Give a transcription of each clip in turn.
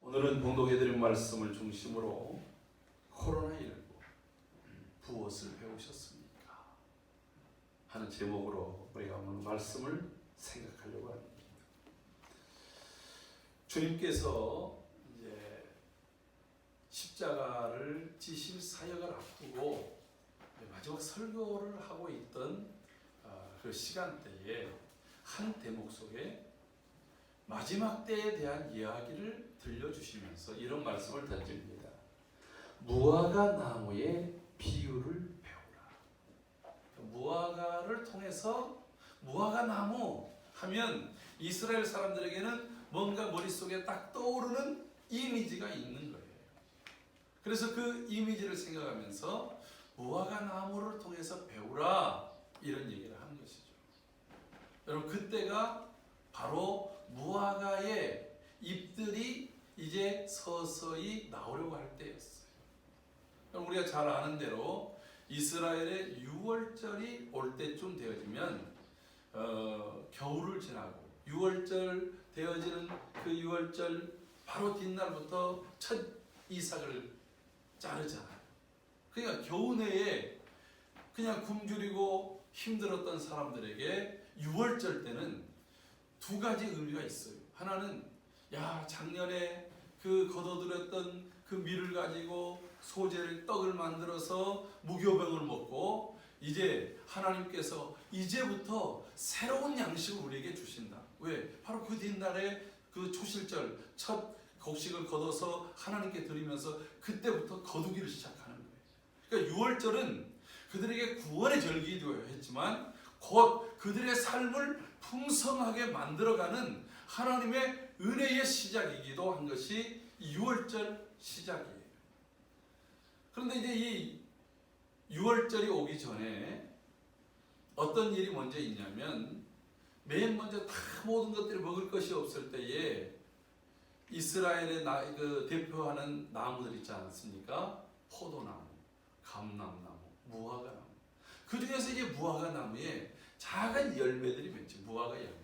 오늘은 봉독해드린 말씀을 중심으로 코로나19 무엇을 배우셨습니까? 하는 제목으로 우리가 오늘 말씀을 생각하려고 합니다. 주님께서 이제 십자가를 지실 사역을 앞두고 마지막 설교를 하고 있던 그 시간대에 한 대목 속에 마지막 때에 대한 이야기를 들려주시면서 이런 말씀을 던집니다. 무화과 나무의 비유를 배우라. 무화과를 통해서 무화과 나무 하면 이스라엘 사람들에게는 뭔가 머릿속에 딱 떠오르는 이미지가 있는 거예요. 그래서 그 이미지를 생각하면서 무화과 나무를 통해서 배우라 이런 얘기를 하는 것이죠. 여러분 그때가 바로 무화과의 잎들이 이제 서서히 나오려고 할 때였어요. 우리가 잘 아는 대로 이스라엘의 6월절이 올 때쯤 되어지면 겨울을 지나고 6월절 되어지는 그 6월절 바로 뒷날부터 첫 이삭을 자르잖아요. 그러니까 겨우내에 그냥 굶주리고 힘들었던 사람들에게 6월절 때는 두 가지 의미가 있어요. 하나는 작년에 그 거둬들였던 그 밀을 가지고 소재를 떡을 만들어서 무교병을 먹고 이제 하나님께서 이제부터 새로운 양식을 우리에게 주신다. 왜? 바로 그 뒷날에 그 초실절 첫 곡식을 거둬서 하나님께 드리면서 그때부터 거두기를 시작하는 거예요. 그러니까 6월절은 그들에게 구원의 절기이기도 했지만 곧 그들의 삶을 풍성하게 만들어가는 하나님의 은혜의 시작이기도 한 것이 6월절 시작이에요. 그런데 이제 이 6월절이 오기 전에 어떤 일이 먼저 있냐면 맨 먼저 다 모든 것들을 먹을 것이 없을 때에 이스라엘의 대표하는 나무들 있지 않습니까? 포도나무, 감람나무, 무화과나무. 그 중에서 이제 무화과나무에 작은 열매들이 맺죠. 무화과 열매가.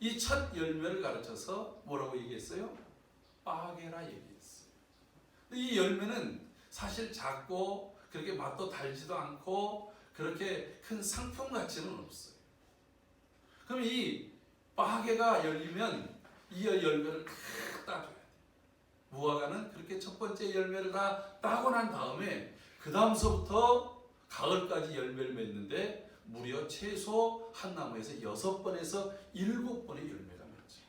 이 첫 열매를 가르쳐서 뭐라고 얘기했어요? 빠게라 얘기했어요. 이 열매는 사실 작고 그렇게 맛도 달지도 않고 그렇게 큰 상품 가치는 없어요. 그럼 이 빠게가 열리면 이 열매를 다 따줘야 돼요. 무화과는 그렇게 첫 번째 열매를 다 따고 난 다음에 그 다음서부터 가을까지 열매를 맺는데 무려 최소 한 나무에서 6번에서 7번의 열매가 맺죠.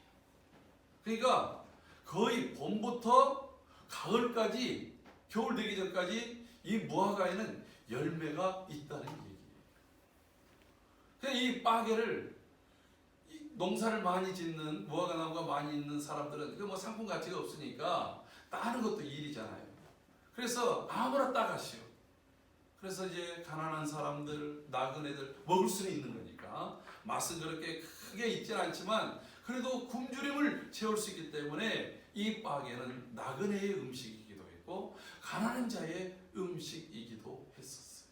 그러니까 거의 봄부터 가을까지 겨울 되기 전까지 이 무화과에는 열매가 있다는 얘기예요. 그러니까 이 빠게를 농사를 많이 짓는 무화과 나무가 많이 있는 사람들은 그 상품 가치가 없으니까 따는 것도 일이잖아요. 그래서 아무나 따가시오. 그래서 이제 가난한 사람들, 나그네들 먹을 수는 있는 거니까 맛은 그렇게 크게 있진 않지만 그래도 굶주림을 채울 수 있기 때문에 이 빠게는 나그네의 음식이기도 했고 가난한 자의 음식이기도 했었어요.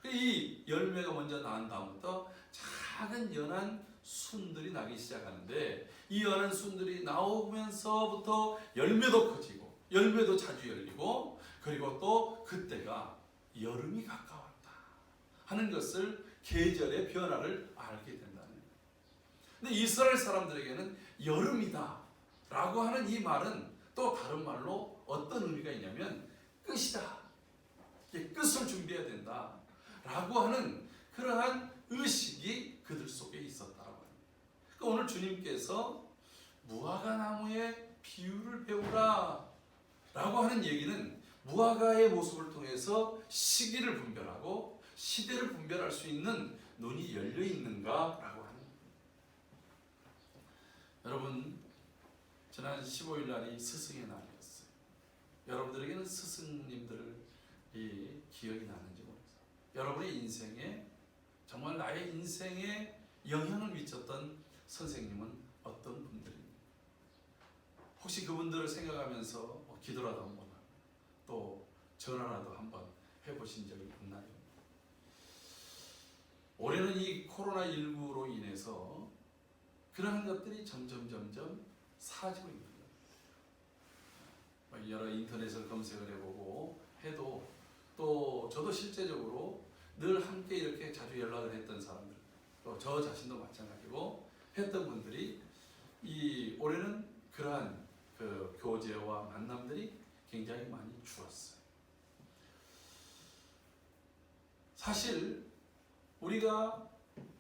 이 열매가 먼저 나온 다음부터 작은 연한 순들이 나기 시작하는데 이 연한 순들이 나오면서부터 열매도 커지고 열매도 자주 열리고 그리고 또 그때가 여름이 가까웠다 하는 것을 계절의 변화를 알게 된다는 거예요. 근데 이스라엘 사람들에게는 여름이다 라고 하는 이 말은 또 다른 말로 어떤 의미가 있냐면 끝이다. 끝을 준비해야 된다 라고 하는 그러한 의식이 그들 속에 있었다고 합니다. 그러니까 오늘 주님께서 무화과 나무의 비유를 배우라 라고 하는 얘기는 무화과의 모습을 통해서 시기를 분별하고 시대를 분별할 수 있는 눈이 열려 있는가 라고 하는 거예요. 여러분 지난 15일 날이 스승의 날이었어요. 여러분들에게는 스승님들이 기억이 나는지 모르겠어요. 여러분의 인생에 정말 나의 인생에 영향을 미쳤던 선생님은 어떤 분들입니까? 혹시 그분들을 생각하면서 기도라도 한번 하고 또 전화라도 한번 해보신 적이 있나요? 올해는 이 코로나19로 인해서 그러한 것들이 점점 사라지고 있는 거예요. 여러 인터넷을 검색을 해보고 해도 또 저도 실제적으로 늘 함께 이렇게 자주 연락을 했던 사람들, 또 저 자신도 마찬가지고 했던 분들이 이 올해는 그러한 그 교제와 만남들이 굉장히 많이 줄었어요. 사실 우리가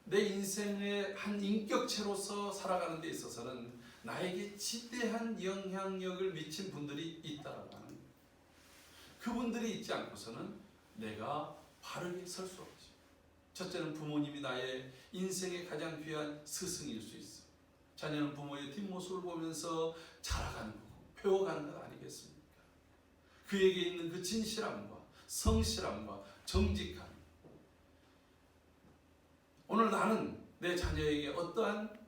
내 인생의 한 인격체로서 살아가는 데 있어서는 나에게 지대한 영향력을 미친 분들이 있다라고 하는 거예요. 그분들이 있지 않고서는 내가 바르게 설 수 없지. 첫째는 부모님이 나의 인생의 가장 귀한 스승일 수 있어. 자녀는 부모의 뒷모습을 보면서 자라가는 거고 배워가는 것 아니겠습니까? 그에게 있는 그 진실함과 성실함과 정직함. 오늘 나는 내 자녀에게 어떠한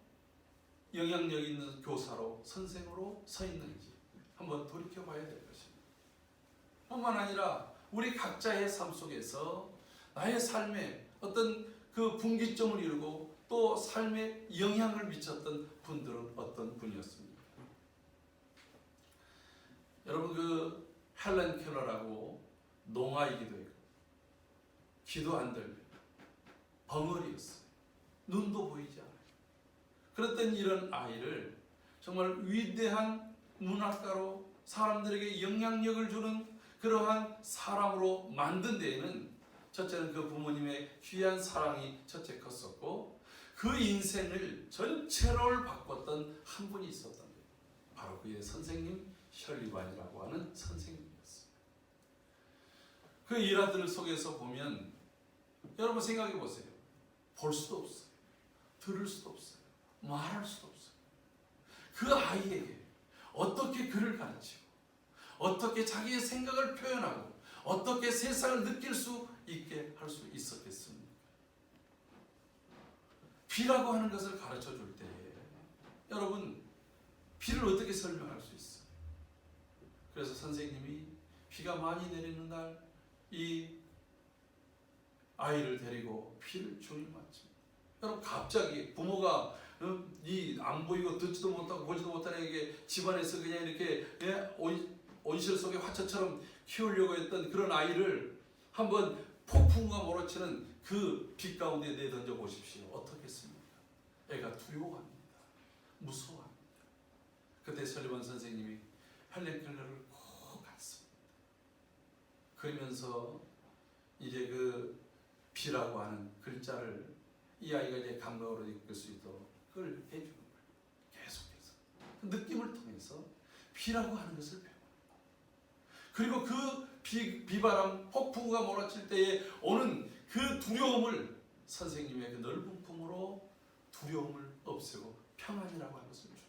영향력 있는 교사로, 선생으로 서 있는지 한번 돌이켜봐야 될 것입니다. 뿐만 아니라 우리 각자의 삶 속에서 나의 삶에 어떤 그 분기점을 이루고 또 삶에 영향을 미쳤던 분들은 어떤 분이었습니까? 여러분, 그 헬렌 켈러라고 농아이기도 했고 귀도 안 들리고 벙어리였어요. 눈도 보이지 않아요. 그랬던 이런 아이를 정말 위대한 문학가로 사람들에게 영향력을 주는 그러한 사람으로 만든 데에는 첫째는 그 부모님의 귀한 사랑이 첫째 컸었고 그 인생을 전체를 바꿨던 한 분이 있었던 거예요. 바로 그의 선생님 셜리반이라고 하는 선생님이었어요. 그 일화들 속에서 보면 여러분 생각해 보세요. 볼 수도 없어요. 들을 수도 없어요. 말할 수도 없어요. 그 아이에게 어떻게 글을 가르치고 어떻게 자기의 생각을 표현하고 어떻게 세상을 느낄 수 있게 할 수 있었겠습니까? 비라고 하는 것을 가르쳐 줄 때에 여러분 비를 어떻게 설명할 수 있어요? 그래서 선생님이 비가 많이 내리는 날 이 아이를 데리고 비를 종일 맞춥니다. 여러분 갑자기 부모가 이 안 보이고 듣지도 못하고 보지도 못하는 애에게 집안에서 그냥 이렇게 온실 속의 화초처럼 키우려고 했던 그런 아이를 한번 폭풍과 몰아치는 그 빛 가운데 내던져 보십시오. 어떻겠습니까? 애가 두려워합니다. 무서워합니다. 그때 설리번 선생님이 헬렌 켈러를 꼭 갔습니다. 그러면서 이제 그 비라고 하는 글자를 이 아이가 이제 감각으로 읽을 수 있도록 그걸 해주는 거예요. 계속해서 그 느낌을 통해서 비라고 하는 것을 배워요. 그리고 그 비바람 폭풍과 몰아칠 때에 오는 그 두려움을 선생님의 그 넓은 품으로 두려움을 없애고 평안이라고 하는 것을 줘요.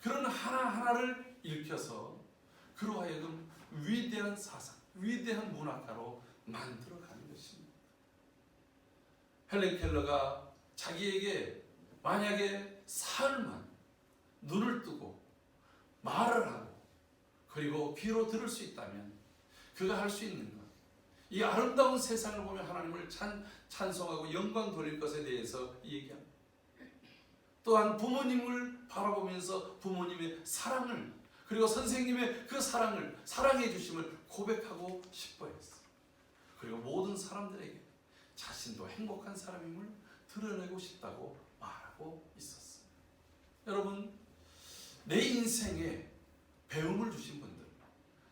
그런 하나하나를 읽혀서 그로 하여금 위대한 사상, 위대한 문학가로 만들어가는 것입니다. 헬렌 켈러가 자기에게 만약에 사흘만 눈을 뜨고 말을 하고 그리고 귀로 들을 수 있다면 그가 할 수 있는 것, 이 아름다운 세상을 보며 하나님을 찬송하고 영광 돌릴 것에 대해서 얘기합니다. 또한 부모님을 바라보면서 부모님의 사랑을 그리고 선생님의 그 사랑을 사랑해 주심을 고백하고 싶어 했어요. 그리고 모든 사람들에게 자신도 행복한 사람임을 드러내고 싶다고 말하고 있었어요. 여러분, 내 인생에 배움을 주신 분들,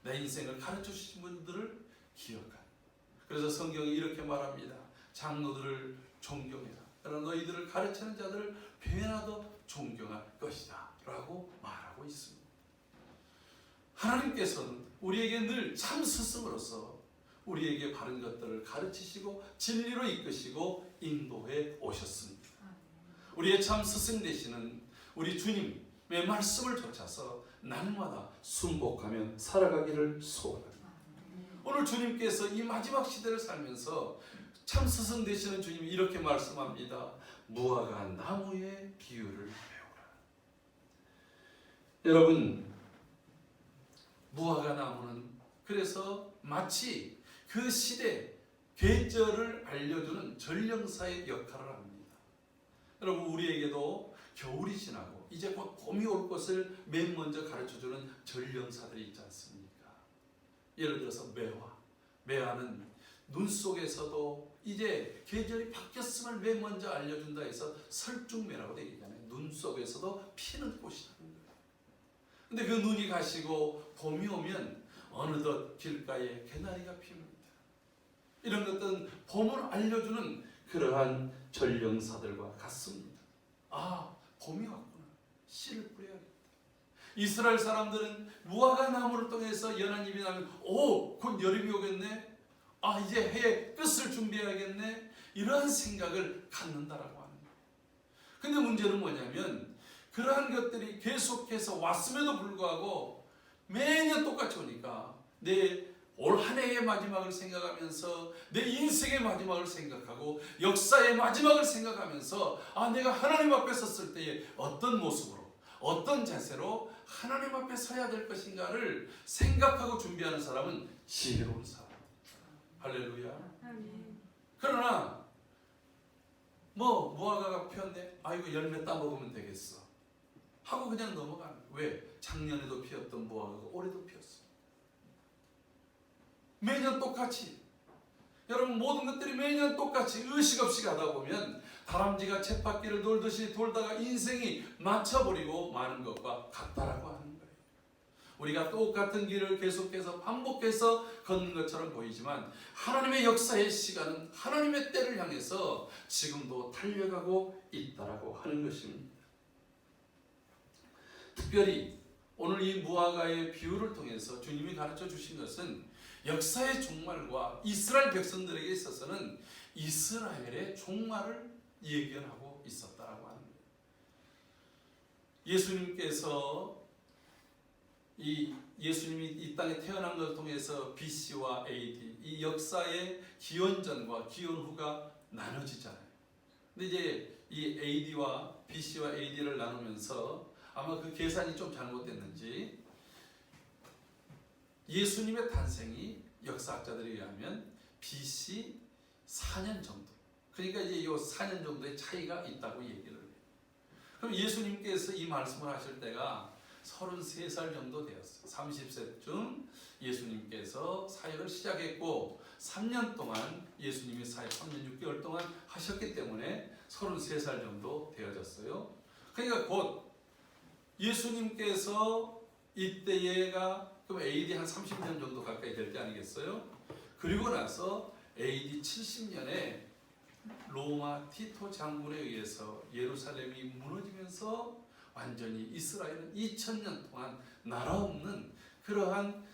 내 인생을 가르쳐 주신 분들을 기억하는. 그래서 성경이 이렇게 말합니다. 장로들을 존경해라. 그러나 너희들을 가르치는 자들을 배나도 존경할 것이다 라고 말하고 있습니다. 하나님께서는 우리에게 늘 참 스승으로서 우리에게 바른 것들을 가르치시고 진리로 이끄시고 인도해 오셨습니다. 우리의 참 스승 되시는 우리 주님의 말씀을 좇아서 날마다 순복하며 살아가기를 소원합니다. 오늘 주님께서 이 마지막 시대를 살면서 참 스승 되시는 주님이 이렇게 말씀합니다. 무화과 나무의 비유를 배우라. 여러분, 무화과 나무는 그래서 마치 그 시대 계절을 알려주는 전령사의 역할을 합니다. 여러분, 우리에게도 겨울이 지나고 이제 곧 봄이 올 것을 맨 먼저 가르쳐주는 전령사들이 있지 않습니까? 예를 들어서 매화는 눈 속에서도 이제 계절이 바뀌었음을 맨 먼저 알려준다 해서 설중매라고 되어 있잖아요. 눈 속에서도 피는 꽃이라는 거예요. 근데 그 눈이 가시고 봄이 오면 어느덧 길가에 개나리가 피웁니다. 이런 것들은 봄을 알려주는 그러한 전령사들과 같습니다. 아, 봄이 왔구나. 씨를 뿌려야겠다. 이스라엘 사람들은 무화과 나무를 통해서 연한 잎이 나면 곧 여름이 오겠네. 아, 이제 해의 끝을 준비해야겠네. 이러한 생각을 갖는다라고 하는 거예요. 근데 문제는 뭐냐면 그러한 것들이 계속해서 왔음에도 불구하고 매년 똑같이 오니까 내 올 한 해의 마지막을 생각하면서 내 인생의 마지막을 생각하고 역사의 마지막을 생각하면서 내가 하나님 앞에 섰을 때에 어떤 모습으로 어떤 자세로 하나님 앞에 서야 될 것인가를 생각하고 준비하는 사람은 지혜로운 사람. 할렐루야. 그러나 무화과가 피었네. 이거 열매 따먹으면 되겠어 하고 그냥 넘어가는 거예요. 왜? 작년에도 피었던 무화과가 올해도 피었어. 매년 똑같이. 여러분, 모든 것들이 매년 똑같이 의식 없이 가다 보면 다람쥐가 쳇바퀴를 돌듯이 돌다가 인생이 맞춰버리고 마는 것과 같다라고 하는 거예요. 우리가 똑같은 길을 계속해서 반복해서 걷는 것처럼 보이지만 하나님의 역사의 시간은 하나님의 때를 향해서 지금도 달려가고 있다라고 하는 것입니다. 특별히 오늘 이 무화과의 비유를 통해서 주님이 가르쳐 주신 것은 역사의 종말과 이스라엘 백성들에게 있어서는 이스라엘의 종말을 예견하고 있었다라고 하는 거예요. 예수님이 이 땅에 태어난 것을 통해서 BC와 AD, 이 역사의 기원전과 기원후가 나눠지잖아요. 근데 이제 이 AD와 BC와 AD를 나누면서 아마 그 계산이 좀 잘못됐는지 예수님의 탄생이 역사학자들에 의하면 BC 4년 정도. 그러니까 이제 이 4년 정도의 차이가 있다고 얘기를 해요. 그럼 예수님께서 이 말씀을 하실 때가 33살 정도 되었어요. 30세쯤 예수님께서 사역을 시작했고 3년 동안 예수님이 사역 3년 6개월 동안 하셨기 때문에 33살 정도 되어졌어요. 그러니까 곧 예수님께서 이때가 그럼 AD 한 30년 정도 가까이 될 때 아니겠어요? 그리고 나서 AD 70년에 로마 티토 장군에 의해서 예루살렘이 무너지면서 완전히 이스라엘은 2000년 동안 나라 없는 그러한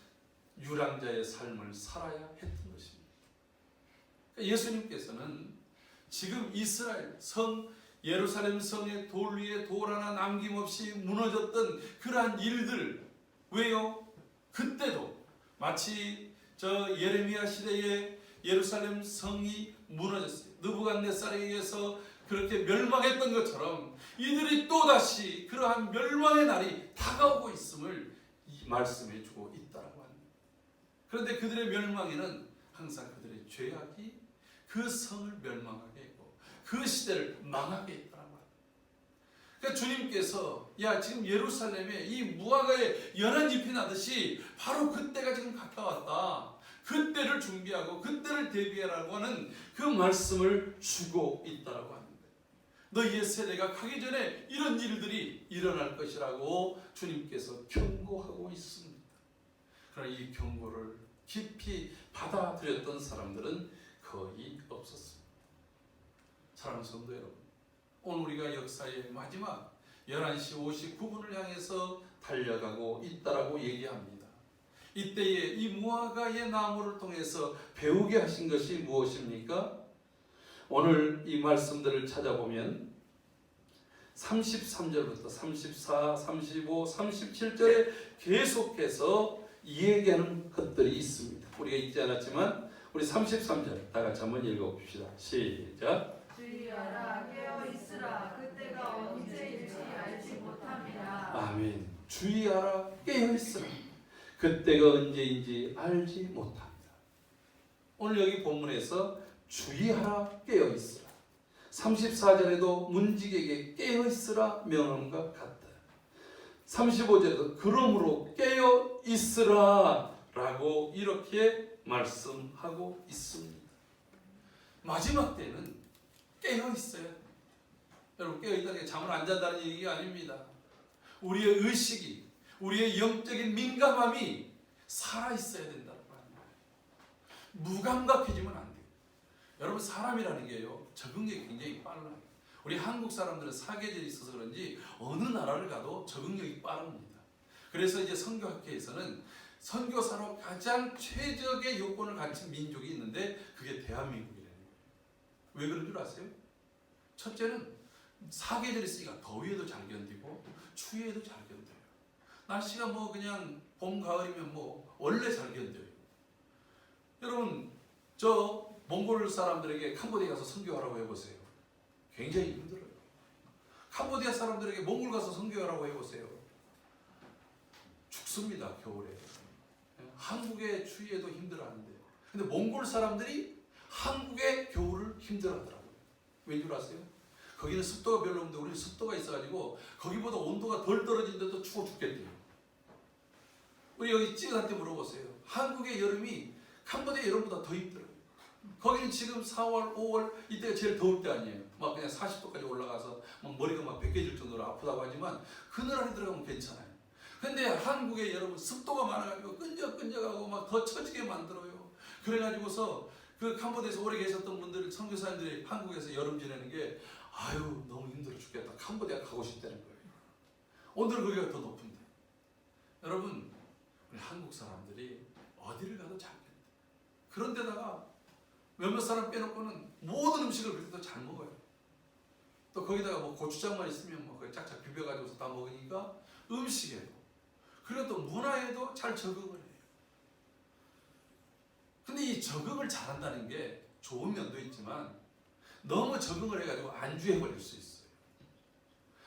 유랑자의 삶을 살아야 했던 것입니다. 예수님께서는 지금 이스라엘 예루살렘 성의 돌 위에 돌 하나 남김없이 무너졌던 그러한 일들, 왜요? 그때도 마치 예레미야 시대에 예루살렘 성이 무너졌어요. 느부갓네살에 의해서 그렇게 멸망했던 것처럼 이들이 또다시 그러한 멸망의 날이 다가오고 있음을 말씀해 주고 있다라고 합니다. 그런데 그들의 멸망에는 항상 그들의 죄악이 그 성을 멸망하게 했고 그 시대를 망하게 했다라고 합니다. 그러니까 주님께서 지금 예루살렘에 이 무화과에 연한 잎이 나듯이 바로 그때가 지금 가까웠다. 그때를 준비하고 그때를 대비하라고 하는 그 말씀을 주고 있다라고 합니다. 너희의 세대가 가기 전에 이런 일들이 일어날 것이라고 주님께서 경고하고 있습니다. 그러나 이 경고를 깊이 받아들였던 사람들은 거의 없었습니다. 사랑하는 성도 여러분, 오늘 우리가 역사의 마지막 11시 59분을 향해서 달려가고 있다라고 얘기합니다. 이때에 이 무화과의 나무를 통해서 배우게 하신 것이 무엇입니까? 오늘 이 말씀들을 찾아보면 33절부터 34, 35, 37절에 계속해서 얘기하는 것들이 있습니다. 우리가 읽지 않았지만 우리 33절 다 같이 한번 읽어봅시다. 시작. 주의하라, 깨어 있으라, 그때가 언제일지 알지 못함이라. 아멘. 주의하라, 깨어 있으라, 그때가 언제인지 알지 못합니다. 오늘 여기 본문에서 주의하라, 깨어 있으라. 34절에도 문지기에게 깨어 있으라 명함과 같다. 35절에서 그러므로 깨어 있으라 라고 이렇게 말씀하고 있습니다. 마지막 때는 깨어 있어야 됩니다. 여러분, 깨어 있다는 게 잠을 안 잔다는 얘기가 아닙니다. 우리의 의식이, 우리의 영적인 민감함이 살아 있어야 된다는 거예요. 무감각해지면 안 돼요. 여러분, 사람이라는 게요, 적응력이 굉장히 빨라요. 우리 한국 사람들은 사계절이 있어서 그런지 어느 나라를 가도 적응력이 빠릅니다. 그래서 이제 선교학회에서는 선교사로 가장 최적의 요건을 갖춘 민족이 있는데 그게 대한민국이라는 거예요. 왜 그런 줄 아세요? 첫째는 사계절이 있으니까 더위에도 잘 견디고 추위에도 잘 견뎌요. 날씨가 뭐 그냥 봄, 가을이면 뭐 원래 잘 견뎌요. 여러분, 저 몽골 사람들에게 캄보디아 가서 선교하라고 해보세요. 굉장히 힘들어요. 캄보디아 사람들에게 몽골 가서 선교하라고 해보세요. 죽습니다, 겨울에. 한국의 추위에도 힘들어하는데. 근데 몽골 사람들이 한국의 겨울을 힘들어하더라고요. 왠 줄 아세요? 거기는 습도가 별로 없는데 우리는 습도가 있어가지고 거기보다 온도가 덜 떨어진데도 추워 죽겠대요. 우리 여기 찌그한테 물어보세요. 한국의 여름이 캄보디아 여름보다 더 힘들어요. 거기는 지금 4월, 5월 이때가 제일 더울 때 아니에요. 막 그냥 40도까지 올라가서 막 머리가 막 벗겨질 정도로 아프다고 하지만 그늘 안에 들어가면 괜찮아요. 근데 한국의 여러분 습도가 많아가지고 끈적끈적하고 막 더 처지게 만들어요. 그래가지고서 그 캄보디아에서 오래 계셨던 분들, 선교사님들이 한국에서 여름 지내는 게 아유 너무 힘들어 죽겠다. 캄보디아 가고 싶다는 거예요. 오늘은 거기가 더 높은데. 여러분, 우리 한국 사람들이 어디를 가도 잘 견뎌요. 그런데다가 몇몇 사람 빼놓고는 모든 음식을 그래도 잘 먹어요. 또 거기다가 뭐 고추장만 있으면 뭐 거기 짝짝 비벼가지고서 다 먹으니까 음식에도 그리고 또 문화에도 잘 적응을 해요. 근데 이 적응을 잘한다는 게 좋은 면도 있지만 너무 적응을 해가지고 안주해 버릴 수 있어요.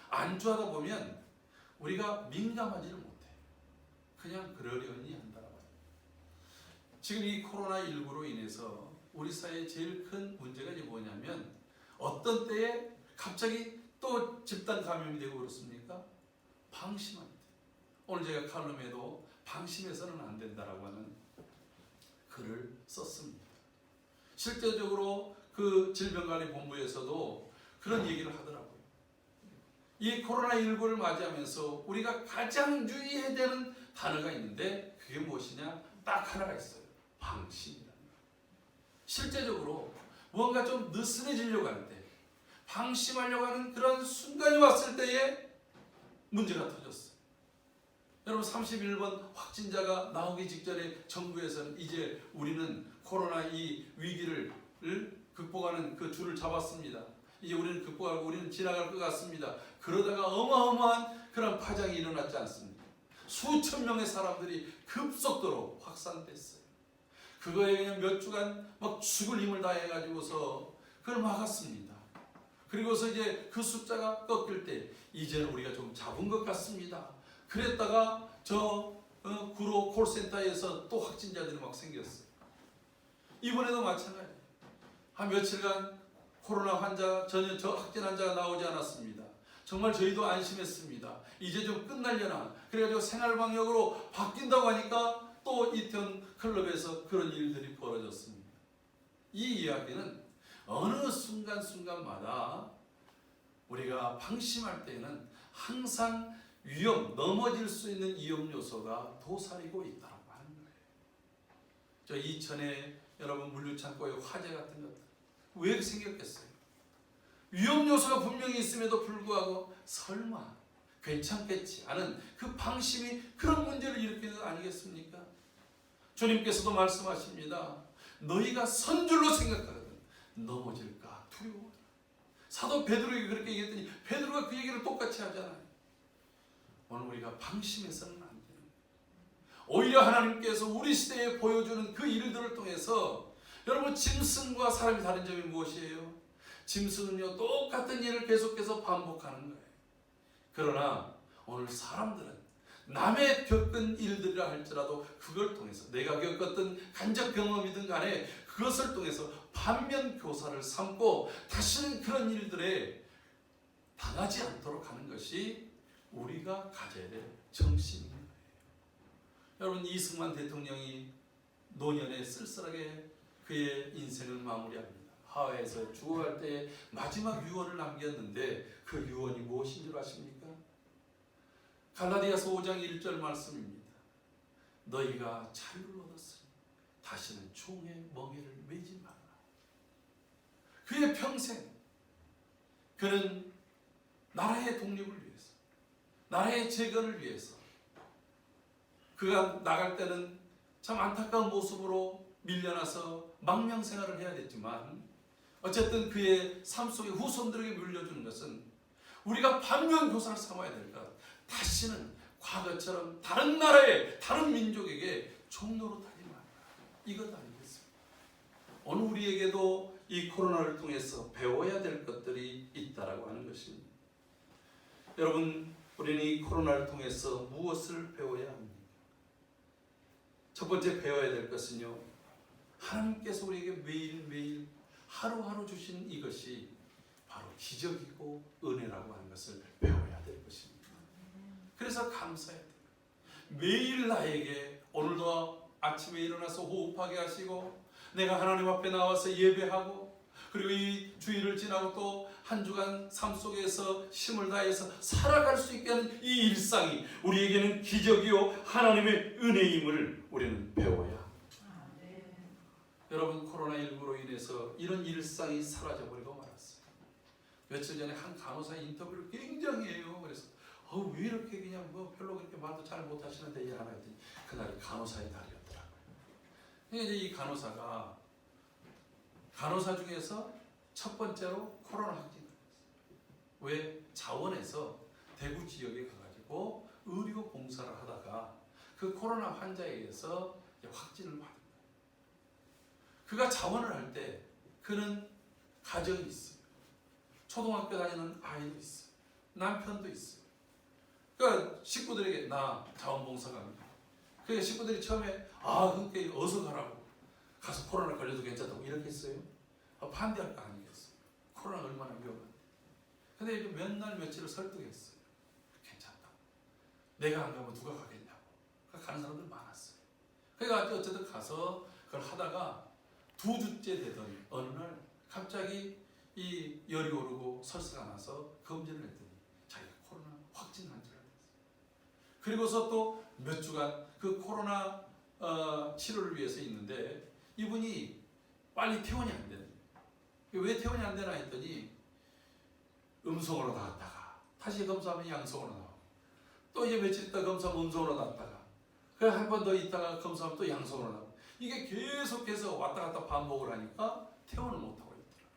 안주하다 보면 우리가 민감하지를 못해요. 그냥 그러려니 한다라고. 지금 이 코로나19로 인해서 우리 사회의 제일 큰 문제가 이제 뭐냐면 어떤 때에 갑자기 또 집단 감염이 되고 그렇습니까? 방심할 때. 오늘 제가 칼럼에도 방심해서는 안 된다라고 하는 글을 썼습니다. 실제적으로 그 질병관리본부에서도 그런 얘기를 하더라고요. 이 코로나19를 맞이하면서 우리가 가장 유의해야 되는 단어가 있는데 그게 무엇이냐? 딱 하나가 있어요. 방심이라는 거예요. 실제적으로 뭔가 좀 느슨해지려고 할 때, 방심하려고 하는 그런 순간이 왔을 때에 문제가 터졌어요. 여러분, 31번 확진자가 나오기 직전에 정부에서는 이제 우리는 코로나 이 위기를 극복하는 그 줄을 잡았습니다. 이제 우리는 극복하고 우리는 지나갈 것 같습니다. 그러다가 어마어마한 그런 파장이 일어났지 않습니까? 수천 명의 사람들이 급속도로 확산됐어요. 그거에 그냥 몇 주간 막 죽을 힘을 다해가지고서 그걸 막았습니다. 그리고서 이제 그 숫자가 꺾일 때 이제는 우리가 좀 잡은 것 같습니다. 그랬다가 저 구로 콜센터에서 또 확진자들이 막 생겼어요. 이번에도 마찬가지예요. 한 며칠간 코로나 환자, 전혀 저 확진 환자가 나오지 않았습니다. 정말 저희도 안심했습니다. 이제 좀 끝날려나. 그래가지고 생활방역으로 바뀐다고 하니까 또 이태원 클럽에서 그런 일들이 벌어졌습니다. 이 이야기는 어느 순간순간마다 우리가 방심할 때는 항상 넘어질 수 있는 위험 요소가 도사리고 있다고 하는 거예요. 저 이천에 여러분 물류창고의 화재 같은 것들 왜 생겼겠어요? 위험 요소가 분명히 있음에도 불구하고 설마 괜찮겠지 하는 그 방심이 그런 문제를 일으키는 것 아니겠습니까? 주님께서도 말씀하십니다. 너희가 선줄로 생각하거든 넘어질까 두려워. 사도 베드로에게 그렇게 얘기했더니 베드로가 그 얘기를 똑같이 하잖아요. 오늘 우리가 방심해서는 안 돼요. 오히려 하나님께서 우리 시대에 보여주는 그 일들을 통해서 여러분, 짐승과 사람이 다른 점이 무엇이에요? 짐승은요 똑같은 일을 계속해서 반복하는 거예요. 그러나 오늘 사람들은 남의 겪은 일들이라 할지라도 그걸 통해서 내가 겪었던 간접 경험이든 간에 그것을 통해서 반면 교사를 삼고 다시는 그런 일들에 당하지 않도록 하는 것이 우리가 가져야 될 정신인 거예요. 여러분, 이승만 대통령이 노년에 쓸쓸하게 그의 인생을 마무리합니다. 하와이에서 죽어갈 때에 마지막 유언을 남겼는데 그 유언이 무엇인 줄 아십니까? 갈라디아서 5장 1절 말씀입니다. 너희가 자유를 얻었으니 다시는 종의 멍에를 매지 말라. 그의 평생 그는 나라의 독립을 위해서, 나라의 재건을 위해서, 그가 나갈 때는 참 안타까운 모습으로 밀려나서 망명생활을 해야 됐지만 어쨌든 그의 삶 속에 후손들에게 물려주는 것은 우리가 반면교사를 삼아야 될 것. 다시는 과거처럼 다른 나라의 다른 민족에게 종로로 달리지 말라. 이것 아니겠습니까? 오늘 우리에게도 이 코로나를 통해서 배워야 될 것들이 있다라고 하는 것입니다. 여러분, 우리는 이 코로나를 통해서 무엇을 배워야 합니까? 첫 번째 배워야 될 것은요, 하나님께서 우리에게 매일매일 하루하루 주신 이것이 바로 기적이고 은혜라고 하는 것을 배워야 될 것입니다. 그래서 감사해야 돼요. 매일 나에게 오늘도 아침에 일어나서 호흡하게 하시고 내가 하나님 앞에 나와서 예배하고 그리고 이 주일을 지나고 또 한 주간 삶 속에서 힘을 다해서 살아갈 수 있게 하는 이 일상이 우리에게는 기적이요 하나님의 은혜임을 우리는 배워야 합니다. 여러분, 코로나19로 인해서 이런 일상이 사라져버리고 말았어요. 며칠 전에 한 간호사 인터뷰를 굉장히 해요. 그래서 왜 이렇게 그냥 별로 그렇게 말도 잘 못하시는데 이 하나 했더니 그날이 간호사의 날이었더라고요. 이제 이 간호사가 간호사 중에서 첫 번째로 코로나 확진을 했어요. 왜? 자원에서 대구 지역에 가가지고 의료 봉사를 하다가 그 코로나 환자에 의해서 확진을 받은 거예요. 그가 자원을 할 때 그는 가정이 있어요. 초등학교 다니는 아이도 있어요. 남편도 있어요. 그러니까 식구들에게 나 자원봉사가 합니다. 그 식구들이 처음에 그러니까 어서 가라고 가서 코로나 걸려도 괜찮다고 이렇게 했어요. 반대할 거 아니겠어요. 코로나 얼마나 위험한데. 근데 이제 몇 날 며칠을 설득했어요. 괜찮다고. 내가 안 가면 누가 가겠냐고. 그러니까 가는 사람들 많았어요. 그러니까 어쨌든 가서 그걸 하다가 2주째 되던 어느 날 갑자기 이 열이 오르고 설사가 나서 검진을 했더니 자기가 코로나 확진 환자가 됐어요. 그리고서 또 몇 주간 그 코로나 치료를 위해서 있는데 이분이 빨리 퇴원이 안 되는 거예요. 왜 퇴원이 안 되나 했더니 음성으로 나왔다가 다시 검사하면 양성으로 나오고 또 이제 며칠 있다 검사하면 음성으로 나왔다가 그래 한 번 더 있다가 검사하면 또 양성으로 나오고 이게 계속해서 왔다 갔다 반복을 하니까 퇴원을 못하고 있더라고요.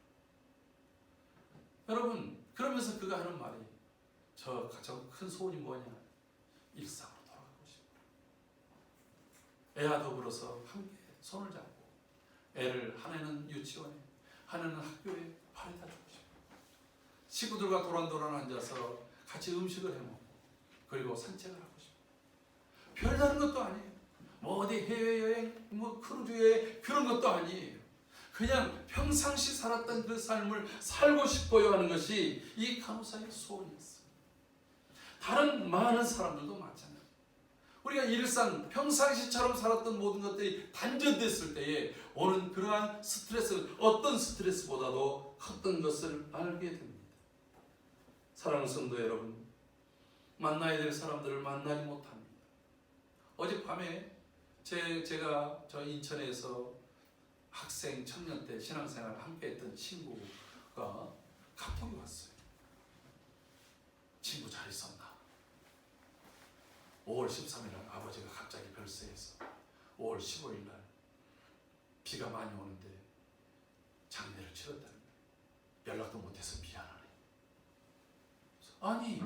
여러분, 그러면서 그가 하는 말이 저 가장 큰 소원이 뭐냐? 일상으로 돌아가고 싶어. 애와 더불어서 함께 손을 잡고 애를 하나는 유치원에 하나는 학교에 바래다 주고 싶어. 친구들과 도란도란 앉아서 같이 음식을 해먹고 그리고 산책을 하고 싶어. 별다른 것도 아니에요. 뭐 어디 해외여행, 크루즈여행 그런 것도 아니에요. 그냥 평상시 살았던 그 삶을 살고 싶어요 하는 것이 이 간호사의 소원이었어요. 다른 많은 사람들도 마찬가지예요. 우리가 일상 평상시처럼 살았던 모든 것들이 단절됐을 때에 오는 그러한 스트레스, 어떤 스트레스보다도 컸던 것을 알게 됩니다. 사랑하는 성도 여러분, 만나야 될 사람들을 만나지 못합니다. 어젯밤에 제가 저 인천에서 학생 청년 때 신앙생활을 함께 했던 친구가 카톡이 왔어요. 친구 잘 있었나? 5월 13일 날 아버지가 갑자기 별세해서 5월 15일 날 비가 많이 오는데 장례를 치렀다는 거예요. 연락도 못해서 미안하네. 아니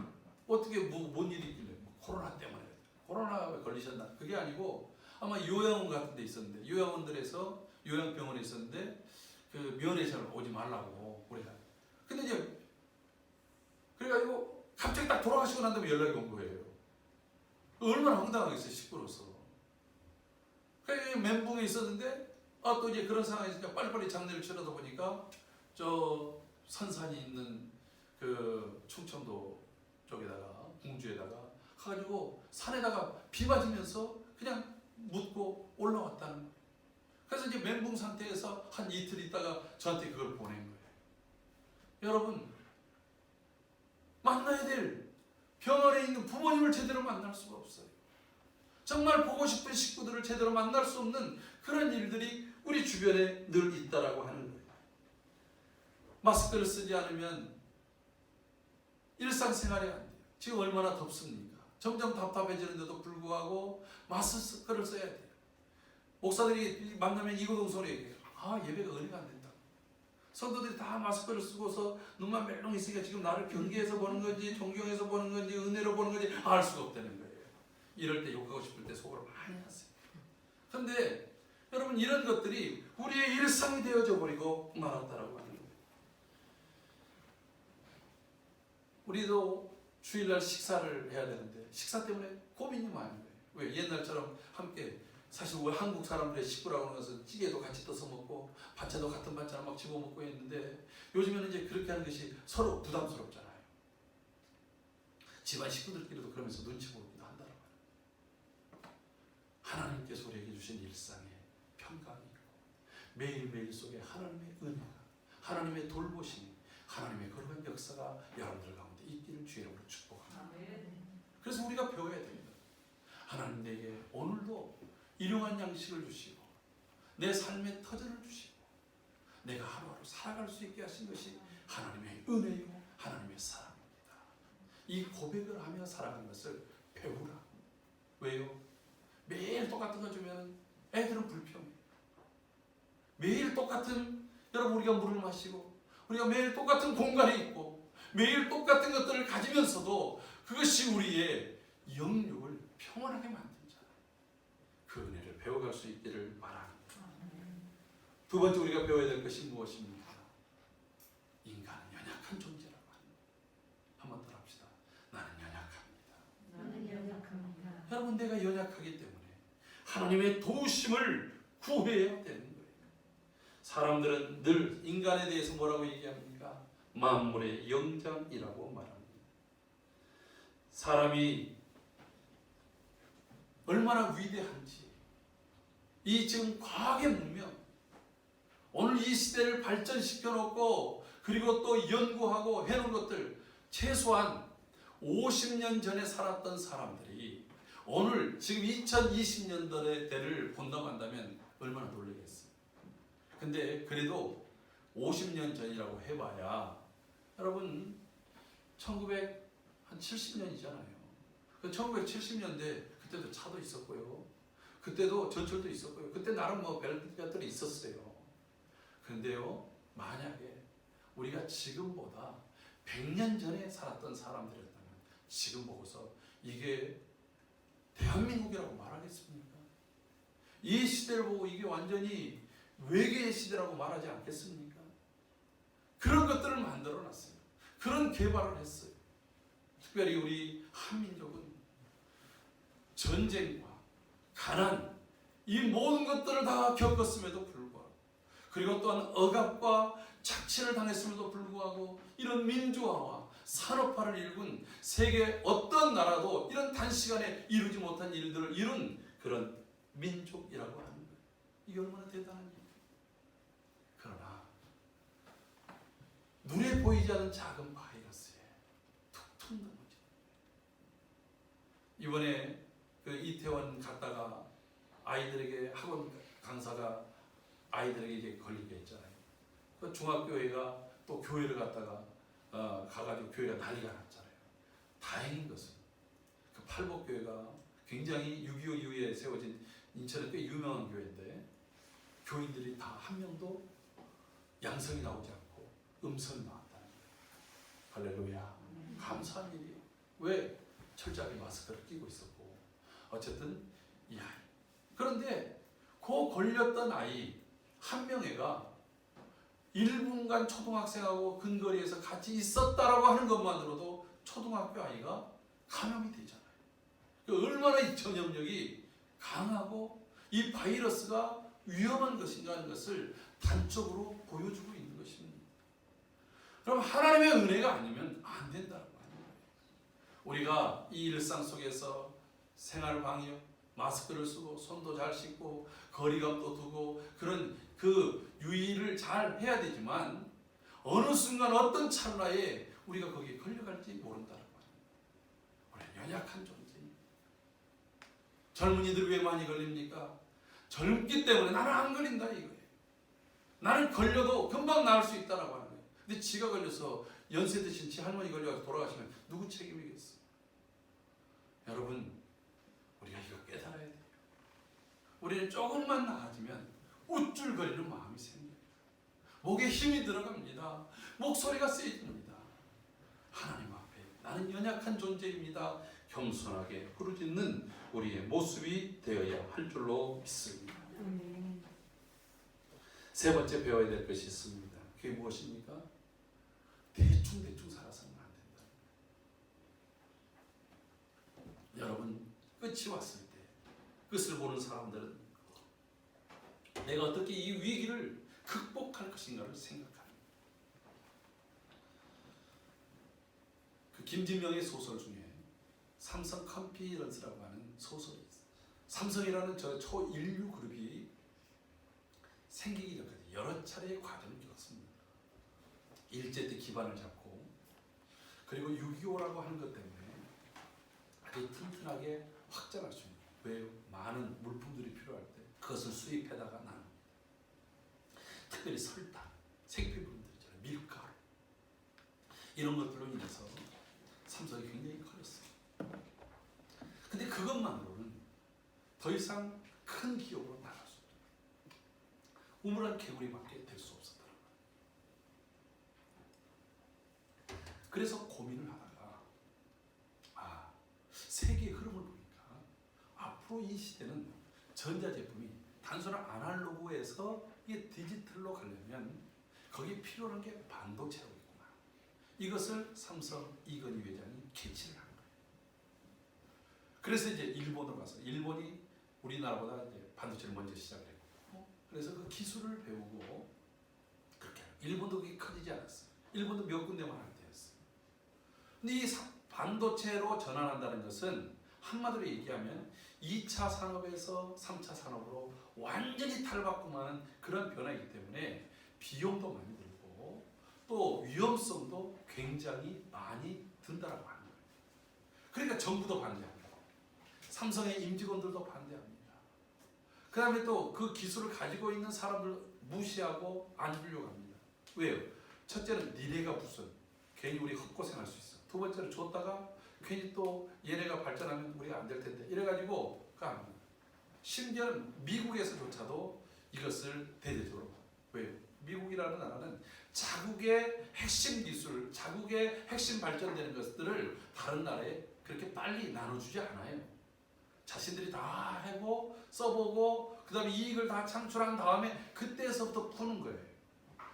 어떻게 뭔 일이 있길래 코로나 때문에 코로나에 걸리셨나? 그게 아니고 아마 요양원 같은 데 있었는데 요양원들에서 요양병원에 있었는데 그 면회사를 오지 말라고 우리가. 근데 이제 그래가지고 갑자기 딱 돌아가시고 난 다음에 연락이 온 거예요. 얼마나 황당하겠어요, 식구로서. 그래서 멘붕에 있었는데 또 이제 그런 상황이니까 빨리빨리 장례를 치르다 보니까 저 선산이 있는 그 충청도 쪽에다가 공주에다가 가가지고 산에다가 비 맞으면서 그냥 묻고 올라왔다는 거예요. 그래서 이제 멘붕 상태에서 한 이틀 있다가 저한테 그걸 보낸 거예요. 여러분, 만나야 될 병원에 있는 부모님을 제대로 만날 수가 없어요. 정말 보고 싶은 식구들을 제대로 만날 수 없는 그런 일들이 우리 주변에 늘 있다라고 하는 거예요. 마스크를 쓰지 않으면 일상생활이 안 돼요. 지금 얼마나 덥습니까? 점점 답답해지는데도 불구하고 마스크를 써야 돼요. 목사들이 만나면 이구동성으로 얘기해요. 예배가 은혜가 안 된다. 성도들이 다 마스크를 쓰고서 눈만 멜롱 있으니까 지금 나를 경계해서 보는 건지 존경해서 보는 건지 은혜로 보는 건지 알 수가 없다는 거예요. 이럴 때 욕하고 싶을 때 속으로 많이 하세요. 그런데 여러분, 이런 것들이 우리의 일상이 되어져 버리고 말았다라고 하는 거예요. 우리도 주일날 식사를 해야 되는데 식사 때문에 고민이 많은 거예요. 왜? 옛날처럼 함께, 사실 우리 한국 사람들의 식구라고 하는 것은 찌개도 같이 떠서 먹고 반찬도 같은 반찬을 막 집어 먹고 했는데 요즘에는 이제 그렇게 하는 것이 서로 부담스럽잖아요. 집안 식구들끼리도 그러면서 눈치 보기도 한다는 거예요. 하나님께서 우리에게 주신 일상에 평강이 있고 매일매일 속에 하나님의 은혜가, 하나님의 돌보심이, 하나님의 거룩한 역사가 여러분들 가운데 있기를 주의 이름으로 축복합니다. 그래서 우리가 배워야 됩니다. 하나님 내게 오늘도 일용할 양식을 주시고 내 삶의 터전을 주시고 내가 하루하루 살아갈 수 있게 하신 것이 하나님의 은혜이고 하나님의 사랑입니다. 이 고백을 하며 살아가는 것을 배우라. 왜요? 매일 똑같은 거 주면 애들은 불평해요. 매일 똑같은, 여러분, 우리가 물을 마시고 우리가 매일 똑같은 공간에 있고 매일 똑같은 것들을 가지면서도 그것이 우리의 영육을 평온하게 만듭니다. 그 은혜를 배워갈 수 있기를 바랍니다. 두 번째 우리가 배워야 될 것이 무엇입니까? 인간은 연약한 존재라고 합니다. 한번 더 합시다. 나는 연약합니다. 나는 연약합니다. 여러분, 내가 연약하기 때문에 하나님의 도우심을 구해야 되는 거예요. 사람들은 늘 인간에 대해서 뭐라고 얘기합니까? 만물의 영장이라고 말합니다. 사람이 얼마나 위대한지, 이 지금 과학의 문명, 오늘 이 시대를 발전시켜 놓고 그리고 또 연구하고 해놓은 것들, 최소한 50년 전에 살았던 사람들이 오늘 지금 2020년대를 본다고 한다면 얼마나 놀라겠어요. 근데 그래도 50년 전이라고 해봐야 여러분 1970년이잖아요. 1970년대 그때도 차도 있었고요. 그때도 전철도 있었고요. 그때 나름 뭐 별것들이 있었어요. 그런데요, 만약에 우리가 지금보다 100년 전에 살았던 사람들이었다면 지금 보고서 이게 대한민국이라고 말하겠습니까? 이 시대를 보고 이게 완전히 외계의 시대라고 말하지 않겠습니까? 그런 것들을 만들어놨어요. 그런 개발을 했어요. 특별히 우리 한민족은 전쟁과 가난, 이 모든 것들을 다 겪었음에도 불구하고, 그리고 또한 억압과 착취를 당했음에도 불구하고 이런 민주화와 산업화를 일군 세계 어떤 나라도 이런 단시간에 이루지 못한 일들을 이룬 그런 민족이라고 하는 거예요. 이게 얼마나 대단한 일이에요. 그러나 눈에 보이지 않는 작은 바이러스에 툭툭 넘어지는 거예요. 이번에 그 이태원 갔다가 아이들에게 학원 강사가 아이들에게 이제 걸리게 했잖아요. 그 중학교회가 또 교회를 갔다가 가가지고 교회가 난리가 났잖아요. 다행인 것은 그 팔복교회가 굉장히 6.25 이후에 세워진 인천에 꽤 유명한 교회인데 교인들이 다 한 명도 양성이 나오지 않고 음성이 나왔다는 거예요. 할렐루야. 감사한 일이에요. 왜? 철저하게 마스크를 끼고 있었고 어쨌든 이 아이. 그런데 그 걸렸던 아이 한 명애가 1분간 초등학생하고 근거리에서 같이 있었다라고 하는 것만으로도 초등학교 아이가 감염이 되잖아요. 얼마나 이 전염력이 강하고 이 바이러스가 위험한 것인가 하는 것을 단적으로 보여주고 있는 것입니다. 그럼 하나님의 은혜가 아니면 안 된다고 하는 거예요. 우리가 이 일상 속에서 생활 방역, 마스크를 쓰고 손도 잘 씻고 거리감도 두고 그런 그 유의를 잘 해야 되지만 어느 순간 어떤 찰나에 우리가 거기에 걸려갈지 모른다는 거예요. 우리는 연약한 존재입니다. 젊은이들 왜 많이 걸립니까? 젊기 때문에 나는 안 걸린다 이거예요. 나는 걸려도 금방 나을 수 있다라고 하는 거예요. 근데 지가 걸려서 연세 드신 지 할머니 걸려서 돌아가시면 누구 책임이겠어요? 여러분, 우리가 이거 깨달아야 돼요. 우리는 조금만 나아지면 우쭐거리는 마음이 생겨요. 목에 힘이 들어갑니다. 목소리가 세집니다. 하나님 앞에 나는 연약한 존재입니다. 겸손하게 부르짖는 우리의 모습이 되어야 할 줄로 믿습니다. 세 번째 배워야 될 것이 있습니다. 그게 무엇입니까? 대충 살아서는 안 된다. 여러분, 끝이 왔을 때 끝을 보는 사람들은 내가 어떻게 이 위기를 극복할 것인가를 생각합니다. 그 김진명의 소설 중에 삼성 컨피던스라고 하는 소설이 있어요. 삼성이라는 저 초인류 그룹이 생기기 전까지 여러 차례의 과정을 겪었습니다. 일제 때 기반을 잡고 그리고 6.25라고 하는 것 때문에 아주 튼튼하게 확장할 수 있는 왜 많은 물품들이 필요할 때 그것을 수입해다가 나눕니다. 특별히 설탕, 생필품들 있잖아요. 밀가루 이런 것들로 인해서 삼성이 굉장히 커졌어요. 근데 그것만으로는 더 이상 큰 기업으로 나갈 수 없어요. 우물한 개구리밖에 될 수 없었다는 거예요. 그래서 고민을 하다가 세계의 흐름을 보니까 앞으로 이 시대는 전자제품이 단순한 아날로그에서 이게 디지털로 가려면 거기에 필요한 게 반도체로 있구나. 이것을 삼성 이건희 회장이 캐치를 한 거예요. 그래서 이제 일본으로 가서 일본이 우리나라보다 이제 반도체를 먼저 시작을 했고 그래서 그 기술을 배우고 그렇게 일본도 그게 커지지 않았어요. 일본도 몇 군데만 하게 되었어요. 근데 이 반도체로 전환한다는 것은 한마디로 얘기하면 2차 산업에서 3차 산업으로 완전히 탈바꿈하는 그런 변화이기 때문에 비용도 많이 들고 또 위험성도 굉장히 많이 든다라고 하는 거예요. 그러니까 정부도 반대합니다. 삼성의 임직원들도 반대합니다. 그 다음에 또 그 기술을 가지고 있는 사람들 무시하고 안 주려고 합니다. 왜요? 첫째는 니네가 무슨 괜히 우리 헛고생할 수 있어. 두 번째는 줬다가 괜히 또 얘네가 발전하면 우리가 안 될 텐데 이래가지고 안 합니다. 심지어는 미국에서조차도 이것을 대대적으로 봐요. 왜요? 미국이라는 나라는 자국의 핵심 기술, 자국의 핵심 발전되는 것들을 다른 나라에 그렇게 빨리 나눠주지 않아요. 자신들이 다 해고 써보고 그 다음에 이익을 다 창출한 다음에 그때서부터 푸는 거예요.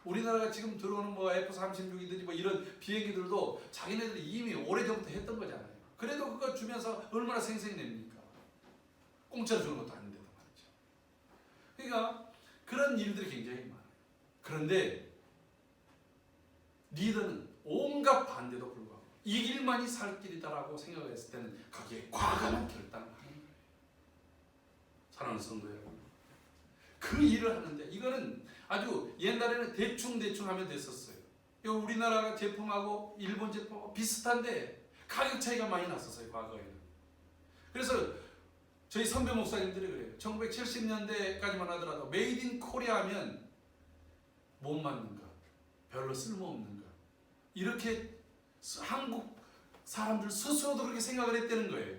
우리나라가 지금 들어오는 뭐 F-36이든지 뭐 이런 비행기들도 자기네들이 이미 오래전부터 했던 거잖아요. 그래도 그거 주면서 얼마나 생색냅니까? 공짜로 주는 것도 아닌데도 말이죠. 그러니까 그런 일들이 굉장히 많아요. 그런데 리더는 온갖 반대도 불구하고 이 길만이 살 길이다라고 생각을 했을 때는 거기에 과감한 결단을 하는 거예요. 사랑하는 성도 여러분, 그 일을 하는데 이거는 아주 옛날에는 대충 하면 됐었어요. 우리나라 제품하고 일본 제품하고 비슷한데 가격 차이가 많이 났었어요, 과거에는. 그래서 저희 선배 목사님들이 그래요. 1970년대까지만 하더라도 메이드 인 코리아 하면 못 맞는 것, 별로 쓸모없는 것, 이렇게 한국 사람들 스스로도 그렇게 생각을 했다는 거예요.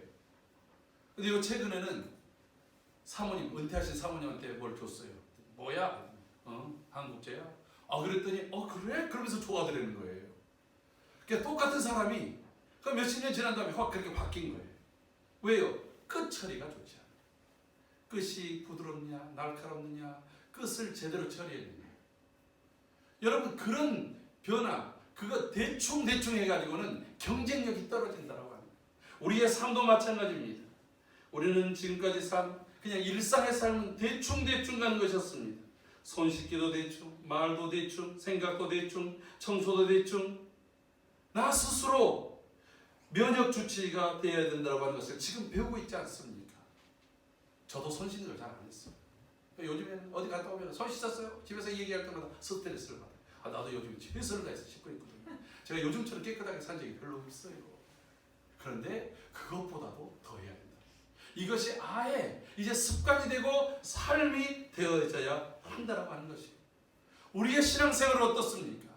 근데 요 최근에는 사모님, 은퇴하신 사모님한테 뭘 줬어요. 뭐야? 한국제야? 그랬더니 그래? 그러면서 좋아하더라는 거예요. 그러니까 똑같은 사람이 그 몇십 년 지난 다음에 확 그렇게 바뀐 거예요. 왜요? 끝 처리가 좋지 않아요. 끝이 부드럽냐 날카롭느냐, 끝을 제대로 처리했느냐. 여러분, 그런 변화, 그거 대충 해가지고는 경쟁력이 떨어진다라고 합니다. 우리의 삶도 마찬가지입니다. 우리는 지금까지 그냥 일상의 삶은 대충 가는 것이었습니다. 손 씻기도 대충, 말도 대충, 생각도 대충, 청소도 대충. 나 스스로 면역 주치의가 되어야 된다고 하는 것을 지금 배우고 있지 않습니까? 저도 손 씻는 걸 잘 안 했어요. 요즘에는 어디 갔다 오면 손 씻었어요? 집에서 얘기할 때마다 스트레스를 받아요. 나도 요즘 최선을 다해서 씻고 있거든요. 제가 요즘처럼 깨끗하게 산 적이 별로 없어요. 그런데 그것보다도 더 해야 된다. 이것이 아예 이제 습관이 되고 삶이 되어져야 한다라고 하는 것이에요. 우리의 신앙생활은 어떻습니까?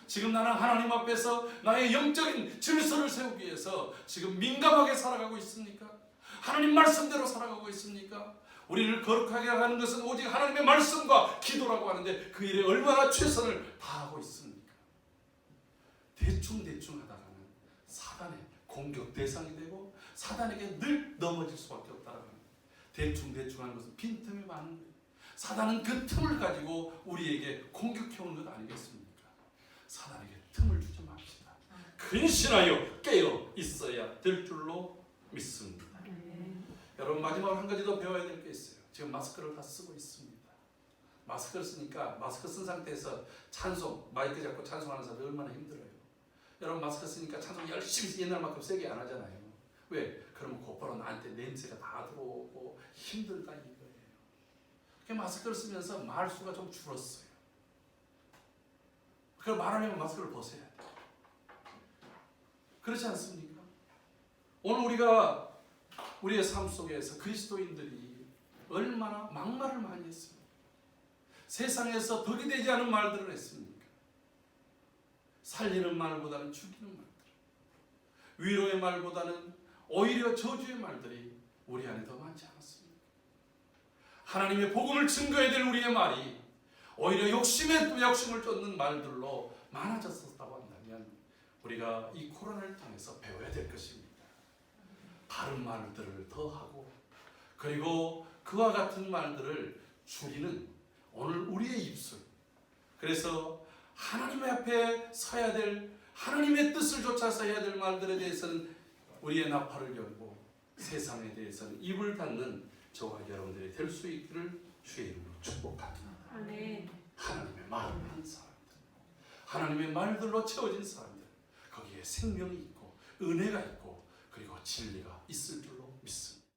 지금 나는 하나님 앞에서 나의 영적인 질서를 세우기 위해서 지금 민감하게 살아가고 있습니까? 하나님 말씀대로 살아가고 있습니까? 우리를 거룩하게 하는 것은 오직 하나님의 말씀과 기도라고 하는데 그 일에 얼마나 최선을 다하고 있습니까? 대충 하다가는 사단의 공격 대상이 되고 사단에게 늘 넘어질 수밖에 없다라는 거예요. 대충 하는 것은 빈틈이 많은 거예요. 사단은 그 틈을 가지고 우리에게 공격해오는 것 아니겠습니까? 사단에게 틈을 주지 맙시다. 근신하여 깨어 있어야 될 줄로 믿습니다. 여러분 마지막으로 한 가지 더 배워야 될 게 있어요. 지금 마스크를 다 쓰고 있습니다. 마스크를 쓰니까 마스크 쓴 상태에서 찬송, 마이크 잡고 찬송하는 사람이 얼마나 힘들어요. 여러분 마스크 쓰니까 찬송 열심히 옛날만큼 세게 안 하잖아요. 왜? 그러면 곧바로 나한테 냄새가 다 들어오고 힘들다 이거예요. 마스크를 쓰면서 말수가 좀 줄었어요. 그럼 말하려면 마스크를 벗어야 돼요. 그렇지 않습니까? 오늘 우리가 우리의 삶 속에서 그리스도인들이 얼마나 막말을 많이 했습니까? 세상에서 덕이 되지 않은 말들을 했습니까? 살리는 말보다는 죽이는 말들, 위로의 말보다는 오히려 저주의 말들이 우리 안에 더 많지 않았습니까? 하나님의 복음을 증거해야 될 우리의 말이 오히려 욕심을 쫓는 말들로 많아졌었다고 한다면 우리가 이 코로나를 통해서 배워야 될 것입니다. 바른 말들을 더 하고 그리고 그와 같은 말들을 줄이는 오늘 우리의 입술, 그래서 하나님의 앞에 서야 될 하나님의 뜻을 쫓아서 해야 될 말들에 대해서는 우리의 나팔을 열고 세상에 대해서는 입을 닫는 저와 여러분들이 될 수 있기를 주의 이름으로 축복합니다. 아멘. 하나님의 말을 하는 사람들, 하나님의 말들로 채워진 사람들, 거기에 생명이 있고 은혜가 있고 그리고 진리가 있을 줄로 믿습니다.